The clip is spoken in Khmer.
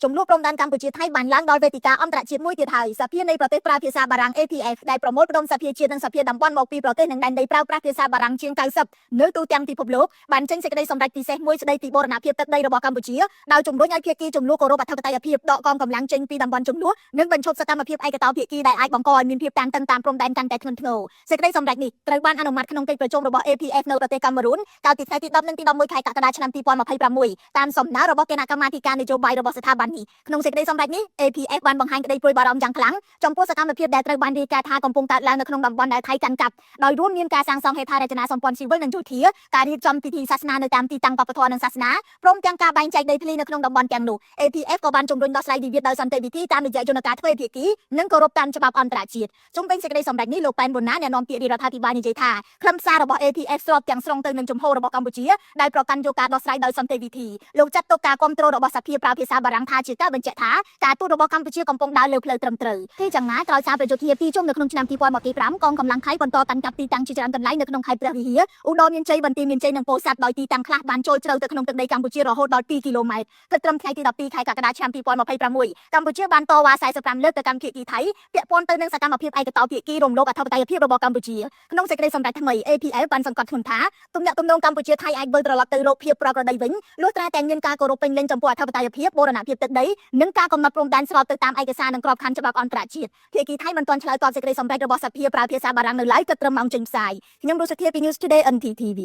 ចំនួនព្រំដែនកម្ពុជាថៃបានឡើងដល់វេទិកាអន្តរជាតិមួយទៀតហើយសភានៃប្រទេសប្រើភាសាបារាំង APF ដែលប្រមូលផ្ដុំសភាជាតិនិងសភាតំបន់មកពីប្រទេសនិងដែនដីប្រើប្រាស់ភាសាបារាំងជាង90នៅទូទាំងពិភពលោកបានចេញសេចក្តីសម្រេចពិសេសមួយស្តីពីបូរណភាពទឹកដីរបស់កម្ពុជាដោយជំរុញឲ្យភាគីចំនួនគោរពអធិបតេយ្យភាពដកកងកម្លាំងចេញពីតំបន់ចំនួននិងបញ្ឈប់សកម្មភាពឯកតោភាគីដែលអាចបង្កឲ្យមានភាពតានតឹងតាមព្រំដែនកាន់តែធ្ងន់ធ្ងរសេចក្តីសម្រេចនេះត្រូវបានអនុម័តក្នុងកិច្ចប្រជុំរបស់ APF នៅប្រទេសកាមេរូនកាលពីថ្ងៃទី10និងទី11ខែកក្កដាឆ្នាំ2026តាមសំណើរបស់គណៈកម្មាធិការនយោបាយរបស់ស្ថាប័ននេះក្នុងសេចក្តីសម្រេចនេះ APF បានបង្ហាញក្តីព្រួយបារម្ភយ៉ាងខ្លាំងចំពោះសកម្មភាពដែលត្រូវបានរាយការណ៍ថាកំពុងកើតឡើងនៅក្នុងតំបន់ដែលថៃកាន់កាប់ដោយរួមមានការសាងសង់ហេដ្ឋារចនាសម្ព័ន្ធស៊ីវិលនិងយោធាការរៀបចំពិធីសាសនានៅតាមទីតាំងវប្បធម៌និងសាសនាព្រមទាំងការបែងចែកដីធ្លីនៅក្នុងតំបន់ទាំងនោះ APF ក៏បានជំរុញដោះស្រាយវិវាទដោយសន្តិវិធីតាមរយៈយន្តការទ្វេភាគីនិងគោរពតាមច្បាប់អន្តរជាតិជុំវិញសេចក្តីសម្រេចនេះលោកប៉ែនប៊ុនណាអ្នកនាំពាក្យរដ្ឋាភិបាលនិយាយថាខ្លឹមសាររបស់ APF ស្របទាំងស្រុងទៅនឹងជំហររបស់កម្ពុជាដែលប្រកាន់យកការដោះស្រាយដោយសន្តិវិធីលោកចាត់ទុកការគ្រប់គ្រងរបស់សភាប្រើភាសាបារាំងថាជាការបញ្ជាក់ថាការទូតរបស់កម្ពុជាកំពុងដើរលើផ្លូវត្រឹមត្រូវទីចង្ងាយក្រោយសារប្រយុទ្ធនាទីជុំនៅក្នុងឆ្នាំ2025កងកម្លាំងថៃបន្តកាន់កាប់ទីតាំងជាច្រើនកន្លែងនៅក្នុងខេត្តព្រះវិហារឧត្តរមានជ័យបន្ទាយមានជ័យនិងពោធិ៍សាត់ដោយទីតាំងខ្លះបានចូលជ្រៅទៅក្នុងទឹកដីកម្ពុជារហូតដល់2គីឡូម៉ែត្រគិតត្រឹមថ្ងៃទី12ខែកក្កដាឆ្នាំ2026កម្ពុជាបានតវ៉ា45លើកទៅកាន់ភាគីថៃពាក់ព័ន្ធទៅនឹងសកម្មភាពឯកតោភាគីរំលោភអធិបតេយ្យភាពរបស់កម្ពុជាក្នុងសេចក្តីសម្រេចថ្មី APF បានសង្កត់ធ្ងន់ថាទំនាក់ទំនងកម្ពុជាថៃអាចវិលត្រឡប់ទៅរកភាពប្រក្រតីវិញលុះត្រាតែមានការគោរពពេញលេញចំពោះអធិបតេយ្យភាពបូរណភាពទឹកដីនិងការកំណត់ព្រំដែនស្របទៅតាមឯកសារនិងក្របខ័ណ្ឌច្បាប់អន្តរជាតិភាគីថៃមិនទាន់ឆ្លើយតបសេចក្តីសម្រេចរបស់សភាប្រើភាសាបារាំងនៅឡើយគិតត្រឹមម៉ោងចេញផ្សាយខ្ញុំរស់សុធាពី News Today NTTV